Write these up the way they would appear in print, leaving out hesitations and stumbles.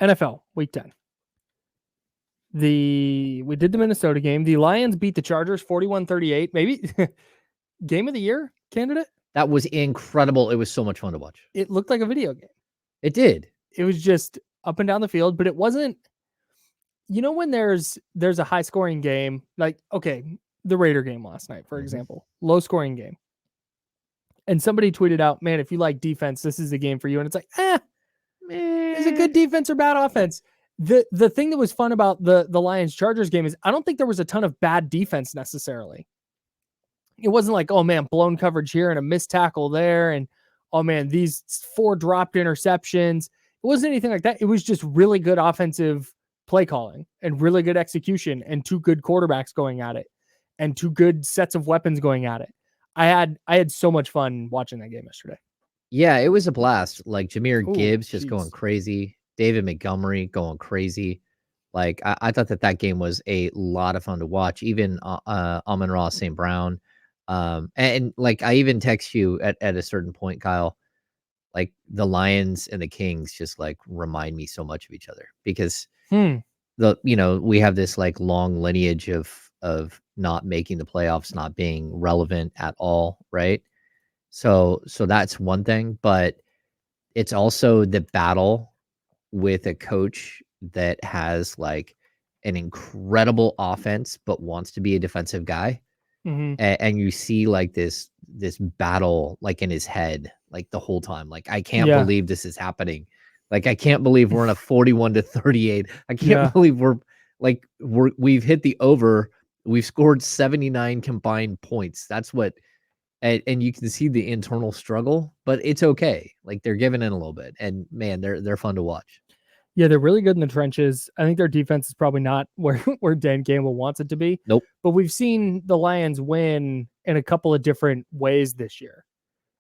NFL Week 10. We did the Minnesota game. The Lions beat the Chargers 41-38. Maybe game of the year candidate. That was incredible. It was so much fun to watch. It looked like a video game. It did. It was just up and down the field, but it wasn't. You know, when there's a high scoring game, like, okay, the Raider game last night, for example, low scoring game. And somebody tweeted out, man, if you like defense, this is the game for you. And it's like, is it good defense or bad offense? The thing that was fun about the Lions Chargers game is I don't think there was a ton of bad defense necessarily. It wasn't like, oh man, blown coverage here and a missed tackle there. And oh man, these 4 dropped interceptions. It wasn't anything like that. It was just really good offensive play calling and really good execution and 2 good quarterbacks going at it and 2 good sets of weapons going at it. I had so much fun watching that game yesterday. Yeah, it was a blast. Like Jahmyr Gibbs just going crazy. David Montgomery going crazy. Like I thought that game was a lot of fun to watch. Even Amon-Ra St. Brown. And like I even text you at a certain point, Kyle, like the Lions and the Kings just like remind me so much of each other because we have this like long lineage of not making the playoffs, not being relevant at all, right? So that's one thing, but it's also the battle with a coach that has like an incredible offense but wants to be a defensive guy. And you see like this battle like in his head like the whole time. Like I can't believe this is happening. Like I can't believe we're in a 41-38. I can't believe we've hit the over. We've scored 79 combined points. That's what, and you can see the internal struggle, but it's okay. Like they're giving in a little bit, and man, they're fun to watch. Yeah, they're really good in the trenches. I think their defense is probably not where Dan Campbell wants it to be. Nope. But we've seen the Lions win in a couple of different ways this year.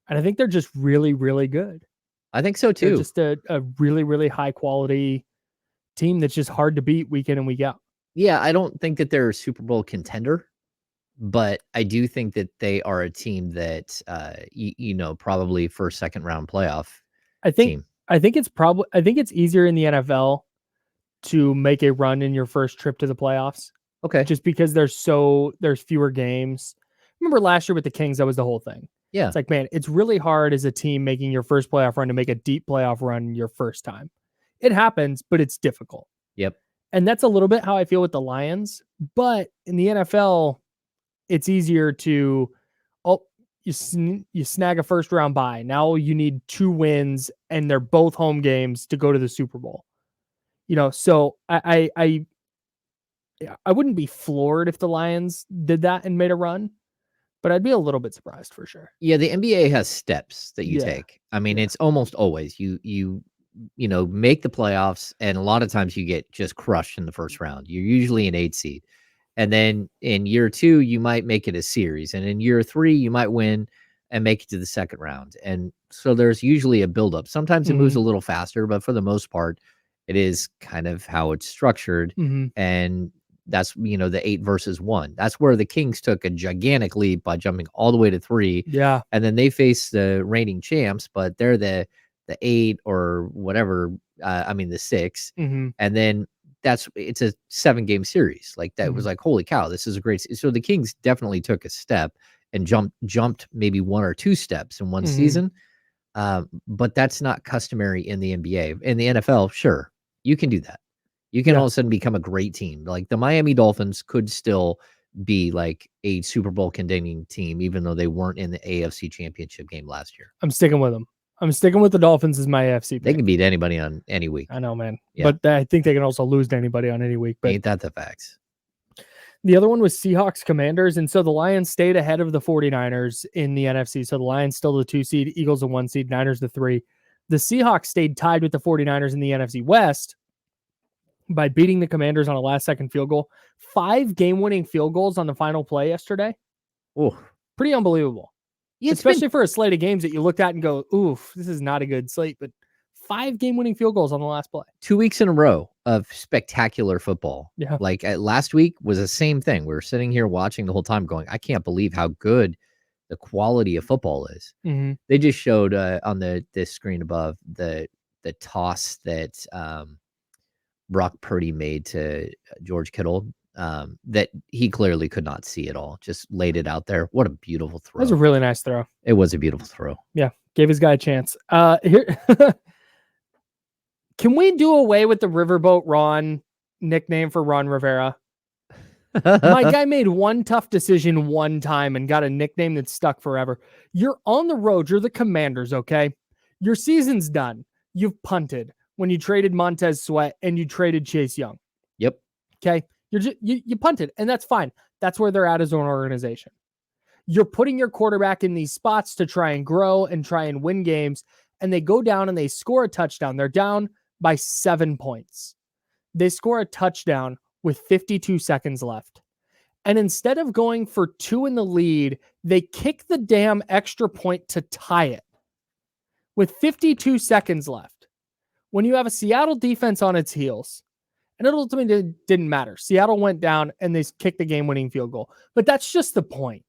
And I think they're just really, really good. I think so too. They're just a really, really high quality team that's just hard to beat week in and week out. Yeah, I don't think that they're a Super Bowl contender, but I do think that they are a team that, probably first, second round playoff team. I think it's easier in the NFL to make a run in your first trip to the playoffs. Okay. Just because there's fewer games. Remember last year with the Kings, that was the whole thing. Yeah. It's like, man, it's really hard as a team making your first playoff run to make a deep playoff run your first time. It happens, but it's difficult. Yep. And that's a little bit how I feel with the Lions. But in the NFL, it's easier to, you snag a first round bye. Now you need 2 wins and they're both home games to go to the Super Bowl. So I wouldn't be floored if the Lions did that and made a run, but I'd be a little bit surprised for sure. Yeah, the NBA has steps that you take. I mean, it's almost always you make the playoffs, and a lot of times you get just crushed in the first round. You're usually an 8 seed. And then in year 2, you might make it a series. And in year 3, you might win and make it to the second round. And so there's usually a buildup. Sometimes it moves a little faster, but for the most part, it is kind of how it's structured. And that's, the 8 versus 1. That's where the Kings took a gigantic lead by jumping all the way to 3. Yeah. And then they face the reigning champs, but they're the 8 or whatever. The 6. And then it's a 7-game series. Like that was like, holy cow, this is a great. So the Kings definitely took a step and jumped maybe 1 or 2 steps in one season. But that's not customary in the NBA. In the NFL, sure, you can do that. You can all of a sudden become a great team. Like the Miami Dolphins could still be like a Super Bowl contending team, even though they weren't in the AFC Championship game last year. I'm sticking with them. I'm sticking with the Dolphins as my AFC pick. They can beat anybody on any week. I know, man. Yeah. But I think they can also lose to anybody on any week. But ain't that the facts? The other one was Seahawks Commanders. And so the Lions stayed ahead of the 49ers in the NFC. So the Lions still the 2 seed, Eagles the 1 seed, Niners the 3. The Seahawks stayed tied with the 49ers in the NFC West by beating the Commanders on a last-second field goal. 5 game-winning field goals on the final play yesterday. Oh, pretty unbelievable. Yeah, especially for a slate of games that you looked at and go, oof, this is not a good slate. But 5 game-winning field goals on the last play. 2 weeks in a row of spectacular football. Yeah. Like last week was the same thing. We were sitting here watching the whole time going, I can't believe how good the quality of football is. They just showed on this screen above the toss that Brock Purdy made to George Kittle that he clearly could not see at all. Just laid it out there. What a beautiful throw. That was a really nice throw. It was a beautiful throw. Yeah. Gave his guy a chance. Here, can we do away with the Riverboat Ron nickname for Ron Rivera? My guy made one tough decision one time and got a nickname that stuck forever. You're on the road. You're the Commanders, okay? Your season's done. You've punted when you traded Montez Sweat and you traded Chase Young. Yep. Okay? You punted, and that's fine. That's where they're at as an organization. You're putting your quarterback in these spots to try and grow and try and win games, and they go down and they score a touchdown. They're down by 7 points. They score a touchdown with 52 seconds left. And instead of going for 2 in the lead, they kick the damn extra point to tie it with 52 seconds left. When you have a Seattle defense on its heels, and it ultimately didn't matter. Seattle went down and they kicked the game-winning field goal. But that's just the point.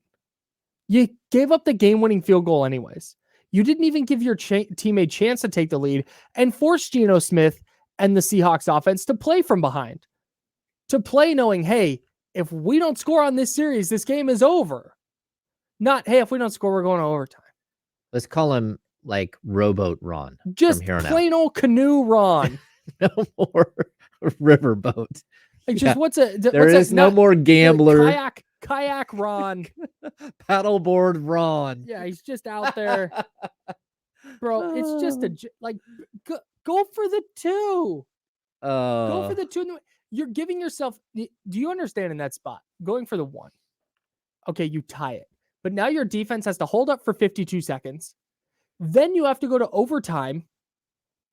You gave up the game-winning field goal anyways. You didn't even give your team a chance to take the lead and force Geno Smith and the Seahawks offense to play from behind. To play knowing, hey, if we don't score on this series, this game is over. Not, hey, if we don't score, we're going to overtime. Let's call him like Rowboat Ron. Just plain old canoe Ron. No more riverboat. Like just there is no more gambler. Kayak Ron. Paddleboard Ron. Yeah, he's just out there. Bro, it's just go for the 2. Go for the 2. You're giving yourself, do you understand in that spot? Going for the 1. Okay, you tie it. But now your defense has to hold up for 52 seconds. Then you have to go to overtime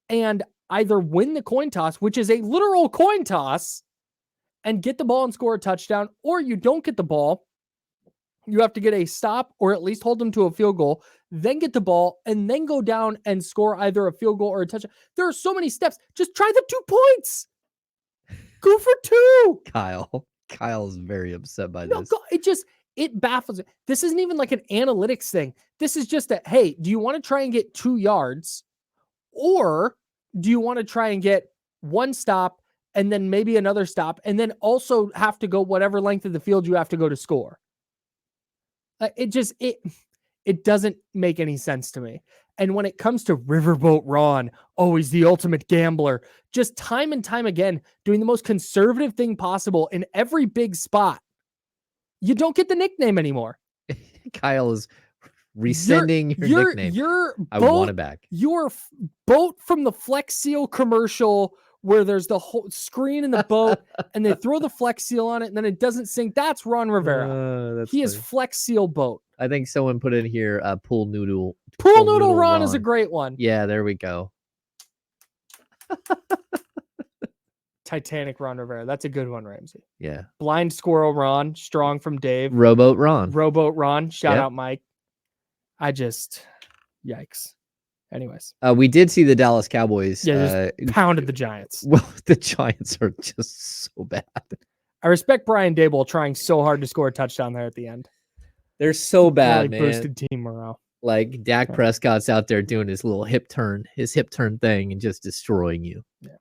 and either win the coin toss, which is a literal coin toss, and get the ball and score a touchdown, or you don't get the ball. You have to get a stop or at least hold them to a field goal, then get the ball, and then go down and score either a field goal or a touchdown. There are so many steps. Just try the 2 points. Go for 2. Kyle's very upset by this. It baffles me. This isn't even like an analytics thing. This is just that, hey, do you want to try and get 2 yards? Or do you want to try and get 1 stop and then maybe another stop and then also have to go whatever length of the field you have to go to score? It doesn't make any sense to me. And when it comes to Riverboat Ron, always the ultimate gambler, just time and time again, doing the most conservative thing possible in every big spot, you don't get the nickname anymore. Kyle is rescinding your nickname. I want it back. Your boat from the Flex Seal commercial where there's the whole screen in the boat and they throw the Flex Seal on it and then it doesn't sink. That's Ron Rivera. He is Flex Seal boat. I think someone put in here pool noodle. Pool noodle Ron is a great one. Yeah, there we go. Titanic Ron Rivera. That's a good one, Ramsey. Yeah. Blind Squirrel Ron. Strong from Dave. Rowboat Ron. Rowboat Ron. Shout out, Mike. Yikes. Anyways. We did see the Dallas Cowboys. Yeah, pounded the Giants. Well, the Giants are just so bad. I respect Brian Daboll trying so hard to score a touchdown there at the end. They're so bad, man. Boosted team morale. Like Dak Prescott's out there doing his little hip turn thing and just destroying you. Yeah.